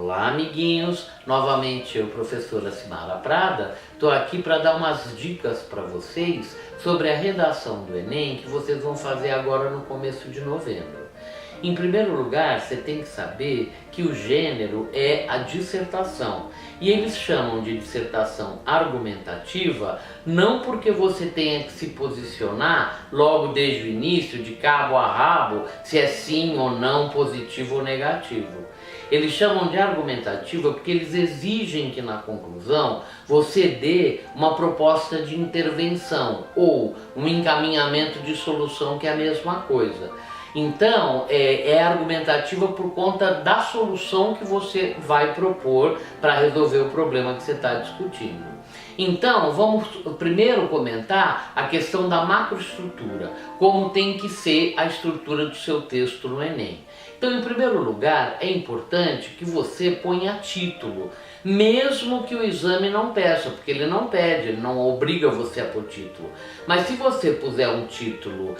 Olá, amiguinhos! Novamente eu, professora Simara Prada, estou aqui para dar umas dicas para vocês sobre a redação do Enem que vocês vão fazer agora no começo de novembro. Em primeiro lugar, você tem que saber que o gênero é a dissertação. E eles chamam de dissertação argumentativa não porque você tenha que se posicionar logo desde o início, de cabo a rabo, se é sim ou não, positivo ou negativo. Eles chamam de argumentativa porque eles exigem que na conclusão você dê uma proposta de intervenção ou um encaminhamento de solução, que é a mesma coisa. Então, é argumentativa por conta da solução que você vai propor para resolver o problema que você está discutindo. Então, vamos primeiro comentar a questão da macroestrutura, como tem que ser a estrutura do seu texto no Enem. Então, em primeiro lugar, é importante que você ponha título, mesmo que o exame não peça, porque ele não pede, ele não obriga você a pôr título. Mas se você puser um título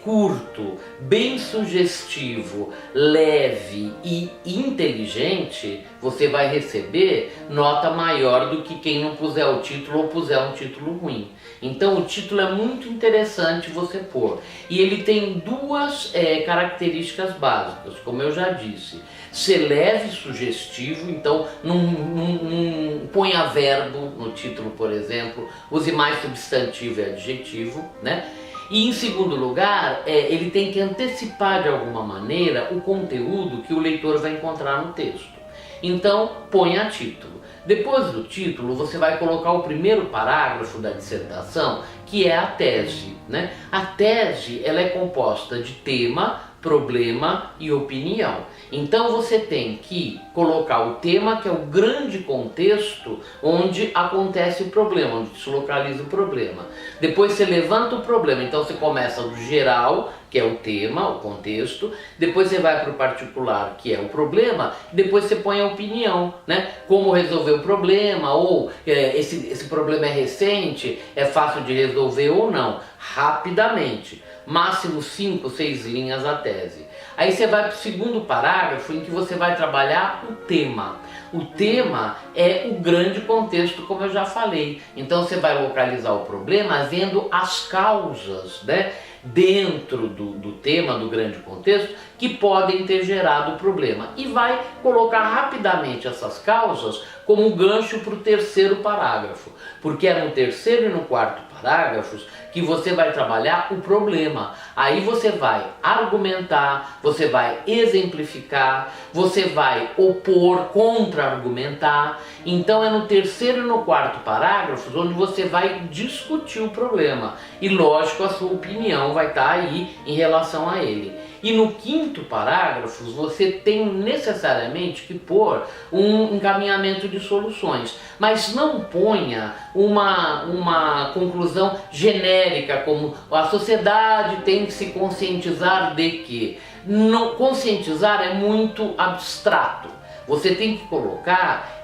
curto, bem sugestivo, leve e inteligente, você vai receber nota maior do que quem não puser o título ou puser um título ruim. Então o título é muito interessante você pôr. E ele tem duas características básicas, como eu já disse. Ser leve e sugestivo, então não ponha verbo no título, por exemplo, use mais substantivo e adjetivo, né? E em segundo lugar, ele tem que antecipar de alguma maneira o conteúdo que o leitor vai encontrar no texto. Então, ponha título. Depois do título, você vai colocar o primeiro parágrafo da dissertação, que é a tese, né? A tese, ela é composta de tema, problema e opinião. Então você tem que colocar o tema, que é o grande contexto onde acontece o problema, onde se localiza o problema. Depois você levanta o problema, então você começa do geral, que é o tema, o contexto, depois você vai para o particular, que é o problema, e depois você põe a opinião, né? Como resolver o problema, ou esse problema é recente, é fácil de resolver ou não, rapidamente. Máximo 5, 6 linhas a tese. Aí você vai para o segundo parágrafo, em que você vai trabalhar o tema. O tema é o grande contexto, como eu já falei. Então você vai localizar o problema vendo as causas, né, dentro do tema, do grande contexto, que podem ter gerado o problema. E vai colocar rapidamente essas causas como gancho para o terceiro parágrafo. Porque é no terceiro e no quarto parágrafos que você vai trabalhar o problema. Aí você vai argumentar, você vai exemplificar, você vai opor, contra-argumentar. Então é no terceiro e no quarto parágrafos onde você vai discutir o problema. E lógico, a sua opinião vai estar aí em relação a ele. E no quinto parágrafo você tem necessariamente que pôr um encaminhamento de soluções, mas não ponha uma conclusão genérica como a sociedade tem que se conscientizar de que. Não, conscientizar é muito abstrato. Você tem que colocar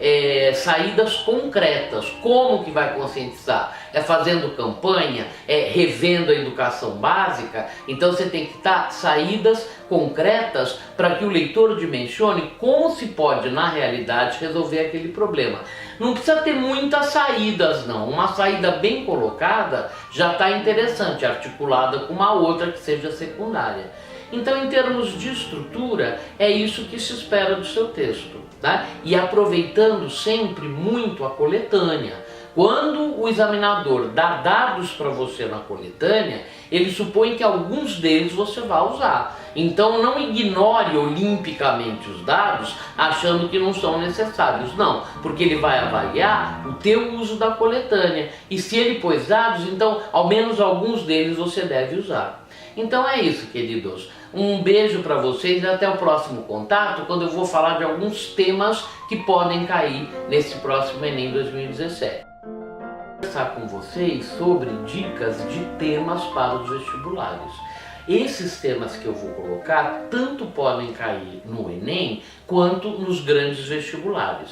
saídas concretas. Como que vai conscientizar? É fazendo campanha? É revendo a educação básica? Então você tem que dar saídas concretas para que o leitor dimensione como se pode, na realidade, resolver aquele problema. Não precisa ter muitas saídas, não. Uma saída bem colocada já está interessante, articulada com uma outra que seja secundária. Então, em termos de estrutura, é isso que se espera do seu texto, tá? E aproveitando sempre muito a coletânea. Quando o examinador dá dados para você na coletânea, ele supõe que alguns deles você vai usar. Então não ignore olimpicamente os dados achando que não são necessários, não, porque ele vai avaliar o teu uso da coletânea. E se ele pôs dados, então ao menos alguns deles você deve usar. Então é isso, queridos. Um beijo para vocês e até o próximo contato, quando eu vou falar de alguns temas que podem cair nesse próximo Enem 2017. Vou conversar com vocês sobre dicas de temas para os vestibulares. Esses temas que eu vou colocar tanto podem cair no Enem quanto nos grandes vestibulares.